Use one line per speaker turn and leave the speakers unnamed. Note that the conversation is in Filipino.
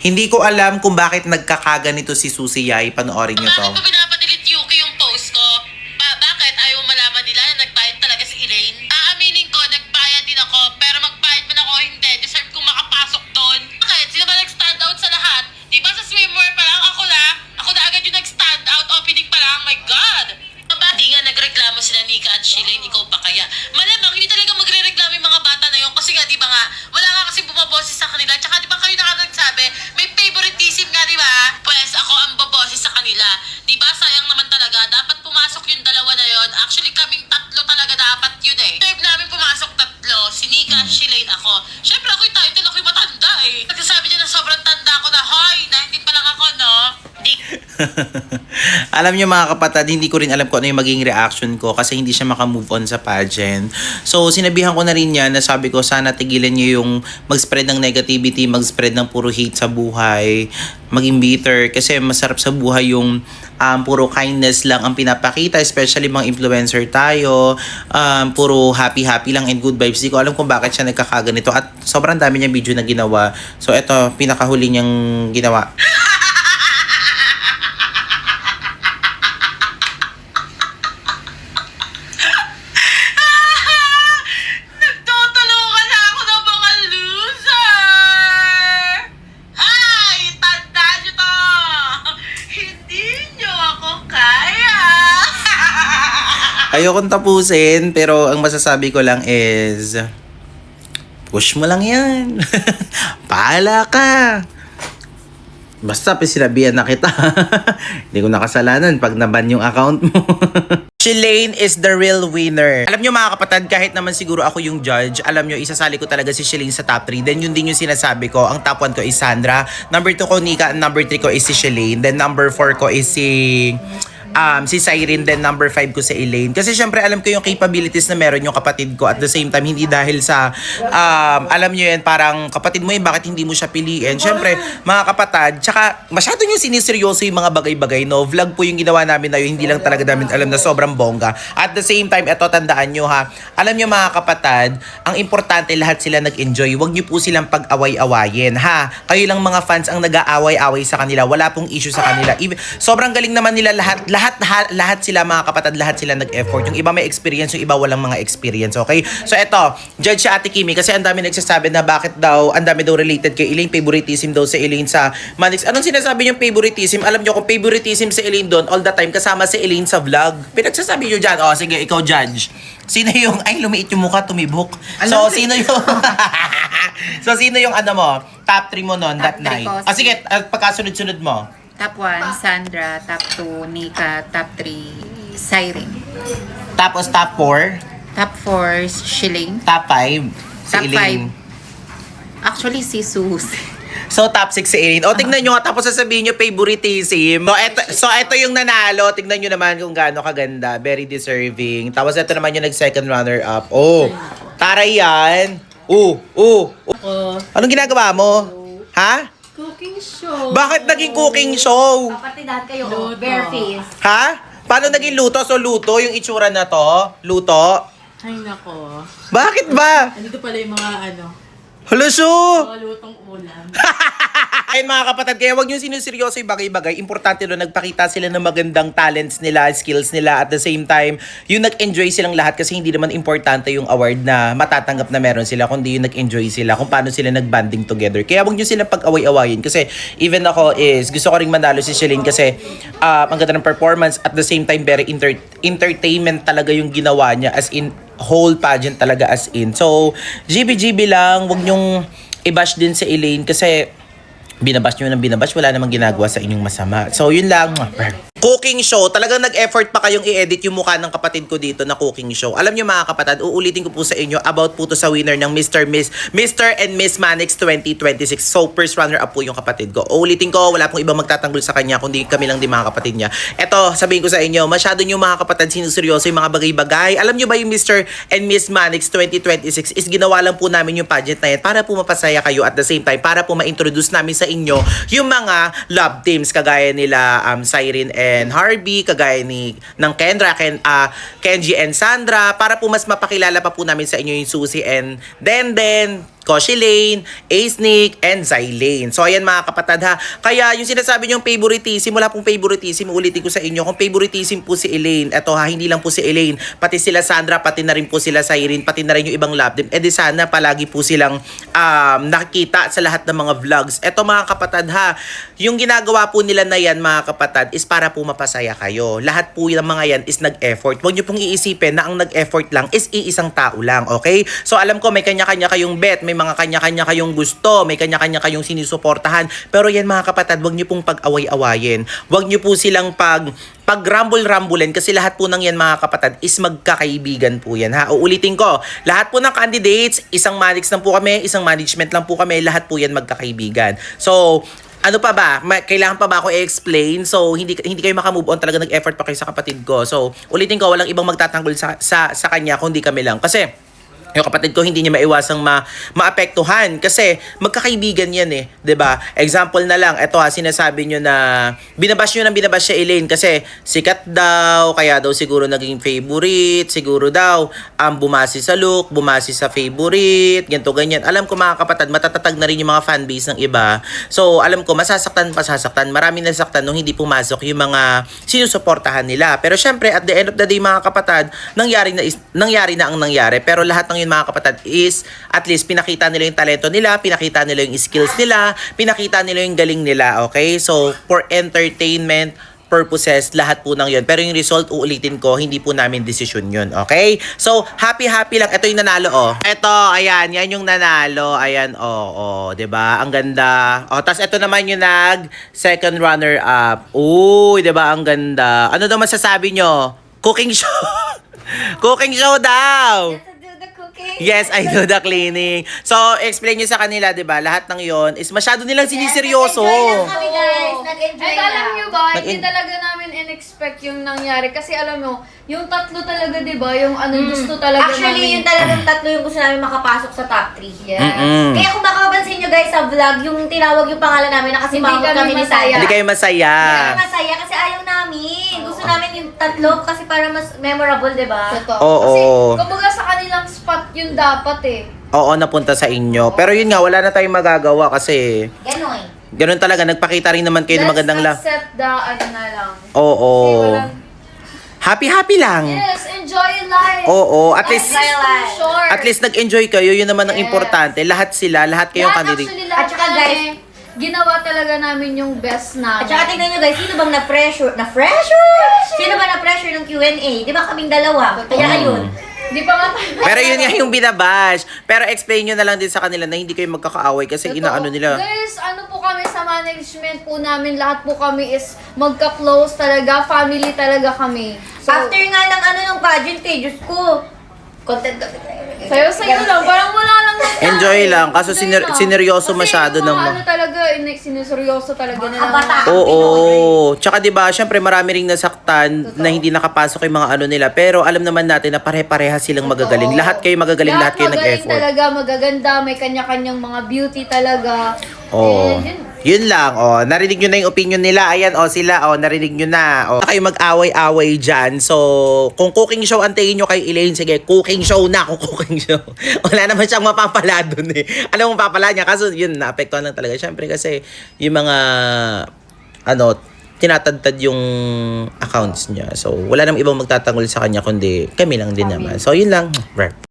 Hindi ko alam kung bakit nagkakaganito si Susie Yai. Panoorin nyo to.
Bakit mo pinapadelete Yuki yung post ko? Bakit? Ayaw malaman nila na nagbayad talaga si Elaine? Aaminin ko, nagbayad din ako, pero magbayad man ako hindi. Deserve kong makapasok doon. Bakit? Sino ba nag-stand out sa lahat? Di ba sa swimwear pa lang ako na agad yung nag-stand out opening pa lang. My God! Hindi nga nagreklamo sila Nika at Shilane, ikaw pa kaya? Malamang, hindi talaga magre-reklamo yung mga bata na yun. Kasi nga, di ba nga, wala nga kasi bumaboses sa kanila. Tsaka di ba kayo nagsabi, may favoritism nga, di ba? Pues ako ang baboses sa kanila. Di ba, sayang naman talaga. Dapat pumasok yung dalawa na yun. Actually, kaming tatlo talaga dapat yun eh. Deserve namin pumasok tatlo. Si Nika, Shilane, ako. Syempre, ako yung title, ako yung matanda eh. Nagsasabi niya na sobrang tanda ko na, hoy, 19 pa lang ako, no?
Alam niyo mga kapatid, hindi ko rin alam kung ano yung magiging reaction ko kasi hindi siya makamove on sa pageant. So, sinabihan ko na rin yan na sabi ko sana tigilan niyo yung mag-spread ng negativity, mag-spread ng puro hate sa buhay, maging bitter kasi masarap sa buhay yung puro kindness lang ang pinapakita, especially mga influencer tayo, puro happy lang and good vibes. Hindi ko alam kung bakit siya nagkakaganito at sobrang dami niya video na ginawa. So, ito, pinakahuli niyang ginawa.
Nagtutulungan na ako ng mga loser! Hay! Tandaan nyo to! Hindi nyo ako kaya!
Ayokong tapusin, pero ang masasabi ko lang is, push mo lang yan. Pahala ka. Basta sinabihan na kita. Hindi ko nakasalanan pag naban yung account mo. Shilane is the real winner. Alam nyo mga kapatid, kahit naman siguro ako yung judge, alam nyo, isasali ko talaga si Shilane sa top 3. Then yun din yung sinasabi ko. Ang top 1 ko is Sandra. Number 2 ko Nika. Number 3 ko is si Shilane. Then number 4 ko is si Siren, then number 5 ko si Elaine. Kasi syempre alam ko yung capabilities na meron yung kapatid ko at the same time hindi dahil sa alam nyo yan, parang kapatid mo yun, bakit hindi mo siya piliin? Syempre mga kapatid, tsaka masyado nyo siniseryoso yung mga bagay-bagay, no? Vlog po yung ginawa namin na yun, hindi lang talaga namin alam na sobrang bongga. At the same time, eto tandaan nyo ha, alam nyo mga kapatid, ang importante lahat sila nag-enjoy. Huwag nyo po silang pag-away-awayin ha. Kayo lang mga fans ang nag-aaway-away sa kanila, wala pong issue sa kanila. Sobrang galing naman nila lahat sila mga kapatid, lahat sila nag-effort. Yung iba may experience, yung iba walang mga experience, okay? So eto, judge si Ate Kimi kasi ang dami nagsasabi na bakit daw, ang dami daw related kay Elaine, favoritism daw si Elaine sa Manix. Anong sinasabi niyong favoritism? Alam niyo kung favoritism si Elaine doon, all the time kasama si Elaine sa vlog. Pinagsasabi niyo dyan, oh sige, ikaw judge. Sino yung, ay lumiit yung mukha, tumibok. So sino yung, so sino yung ano mo, top 3 mo noon that night? Ah sige, pagkasunod-sunod mo.
Top 1, Sandra. Top 2, Nika. Top 3, Siren.
Tapos top 4?
Top 4, Shilane.
Top 5? Si
Top
Elaine.
5, actually si Sus.
So, top 6 si Elaine. O, tignan nyo nga. Tapos sasabihin nyo, favoritism. So, ito yung nanalo. Tignan nyo naman kung gaano kaganda. Very deserving. Tapos, ito naman yung nag-second runner-up. Oh, taray yan. Anong ginagawa mo? Ha?
Cooking show.
Bakit naging cooking show?
Kapatidahan kayo, bare face.
Ha? Paano naging luto? So, luto yung itsura na to? Luto?
Ay nako.
Bakit ba?
Andito pala yung mga
Haluso!
mga lutong ulam.
Ayun mga kapatid, kaya huwag nyo sinuseryoso yung bagay-bagay. Importante doon, nagpakita sila ng magandang talents nila, skills nila. At the same time, yung nag-enjoy silang lahat kasi hindi naman importante yung award na matatanggap na meron sila, kundi yung nag-enjoy sila, kung paano sila nag-banding together. Kaya huwag nyo silang pag-away-awayin. Kasi even ako is, gusto ko ring manalo si Shilane kasi ang ganda ng performance. At the same time, very entertainment talaga yung ginawa niya, as in whole pageant talaga as in. So, GB lang, huwag nyong i-bash din sa Elaine kasi binabash nyo ng binabash, wala namang ginagawa sa inyong masama. So, yun lang. Cooking show. Talagang nag-effort pa kayong i-edit yung mukha ng kapatid ko dito na cooking show. Alam nyo mga kapatid, uulitin ko po sa inyo about po to sa winner ng Mr. and Miss Manix 2026. So, first runner-up po yung kapatid ko. Uulitin ko, wala pong ibang magtatanggol sa kanya, kundi kami lang din mga kapatid niya. Eto, sabihin ko sa inyo, masyado nyo mga kapatid sinuseryoso yung mga bagay-bagay. Alam nyo ba yung Mr. and Miss Manix 2026 is ginawa lang po namin yung pageant na yan para po mapasaya kayo at the same time, para po ma-introduce namin sa inyo yung mga love teams kagaya nila Siren and Harvey, kagaya ng Kendra, Kenji and Sandra, para po mas mapakilala pa po namin sa inyo yung Susie and Denden, Koshi Lane, Ace Nick, and Zai Lane. So ayan mga kapatid ha. Kaya yung sinasabi niyong favoritism, wala pong favoritism, ulitin ko sa inyo. Kung favoritism po si Elaine, eto ha, hindi lang po si Elaine, pati sila Sandra, pati na rin po sila Cyrene, pati na rin yung ibang love team. Eh di sana palagi po silang nakikita sa lahat ng mga vlogs. Eto mga kapatid ha, yung ginagawa po nila na yan mga kapatid is para po mapasaya kayo. Lahat po yung mga yan is nag-effort. Huwag niyo pong iisipin na ang nag-effort lang is iisang tao lang, okay? So alam ko may kanya-kanya kayong bet, may mga kanya-kanya kayong gusto, may kanya-kanya kayong sinusuportahan. Pero yan mga kapatid, huwag niyo pong pag-away-awayin. Huwag niyo po silang pag-rumble-rumblen kasi lahat po ng yan mga kapatid is magkakaibigan po yan ha. Uulitin ko, lahat po ng candidates, isang manix lang po kami, isang management lang po kami, lahat po yan magkakaibigan. So, ano pa ba? Kailangan pa ba ako i-explain? So, hindi kayo makamove on. Talaga nag-effort pa kayo sa kapatid ko. So, ulitin ko, walang ibang magtatanggol sa kanya kundi kami lang. Kasi, yung kapatid ko hindi niya maiwasang maapektuhan kasi magkakaibigan yan eh, 'di ba? Example na lang, eto ha, sinasabi niyo na binabash siya Elaine kasi sikat daw, kaya daw siguro naging favorite, siguro daw bumasi sa look, bumasi sa favorite, ganito ganyan. Alam ko mga kapatid, matatatag na rin yung mga fanbase ng iba. So, alam ko masasaktan, maraming nasaktan nung hindi pumasok yung mga sinusuportahan nila. Pero syempre at the end of the day mga kapatid, nangyari na ang nangyari. Pero lahat ng yun mga kapatid is at least pinakita nila yung talento nila, pinakita nila yung skills nila, pinakita nila yung galing nila, okay? So, for entertainment purposes, lahat po ng yun. Pero yung result, uulitin ko, hindi po namin decision yun, okay? So, happy lang. Ito yung nanalo, oh. Ito, ayan, yan yung nanalo. Ayan, oh, diba? Ang ganda. Oh, tas ito naman yung second runner-up. Uy, diba? Ang ganda. Ano daw masasabi nyo? Cooking show. Cooking show daw. Yes, I do the cleaning. So, explain nyo sa kanila, di ba? Lahat ng yon is masyado nilang siniseryoso.
Kami guys, nag-enjoy
At alam nyo ba, hindi
Nag-en-
talaga namin in-expect yung nangyari. Kasi alam mo, yung tatlo talaga, di ba? Yung gusto talaga
Actually,
namin.
yung talagang tatlo yung gusto namin makapasok sa top 3.
Yes.
Mm-mm.
Kaya kung makapansin nyo guys sa vlog, yung tinawag yung pangalan namin na kasi
Hindi
mawag
kami
kami ni
masaya.
Saya.
Hindi kayo masaya.
Kami masaya kasi ayaw namin. Gusto namin yung tatlo kasi para mas memorable, di ba?
Totoo.
Oo.
Kasi, kumbaga sa kanilang spot yun dapat eh.
Oo, napunta sa inyo. Pero yun nga, wala na tayong magagawa kasi
Ganon.
ganun talaga. Nagpakita rin naman kayo ng magandang
Let's accept the na lang.
Oo.
Kasi walang-
Happy lang.
Yes, enjoy life.
Oo, at
Life
least
is too short.
at least nag-enjoy kayo. Yun naman ang
Yes.
importante. Lahat kayong
Lahat
candidate.
actually, lahat
At saka,
kami,
guys,
ginawa talaga namin yung best namin.
At saka tingnan nyo guys, sino bang na-pressure? Sino ba na-pressure ng Q&A? Di ba kaming dalawa? Kaya ayun.
Di pa nga tayo.
Pero yun nga yung binabash. Pero explain nyo na lang din sa kanila na hindi kayo magkakaaway kasi
Totoo.
inaano nila.
Guys, ano po kami sa management po namin, lahat po kami is magka-close talaga, family talaga kami. So,
After nga ng ng pageant eh, Diyos ko. Content.
sayo-sayo lang, parang wala lang.
Enjoy lang, kaso
Enjoy lang.
sineryoso
Kasi
masyado
yung
ng
mga
mga-
ano talaga, sinuseryoso talaga nila.
Kabataan.
Oo. Tsaka 'di ba, syempre marami ring nasaktan na hindi nakapasok yung mga ano nila. Pero alam naman natin na pare-pareha silang magagaling. Lahat kayo magagaling, lahat kayo
magaling
nag-effort.
talaga, magaganda, may kanya-kanyang mga beauty talaga.
Oo.
And
Yun lang, narinig nyo na yung opinion nila. Ayan, sila, narinig nyo na. Kayo mag-away-away dyan. So, kung cooking show ang tingin nyo kay Elaine, sige, cooking show na kung cooking show. Wala naman siyang mapapala dun eh. Alam mo mapapala niya, kaso yun, naapektuhan lang talaga. Siyempre kasi, yung mga, tinatadtad yung accounts niya. So, wala namang ibang magtatanggol sa kanya, kundi kami lang din naman. So, yun lang.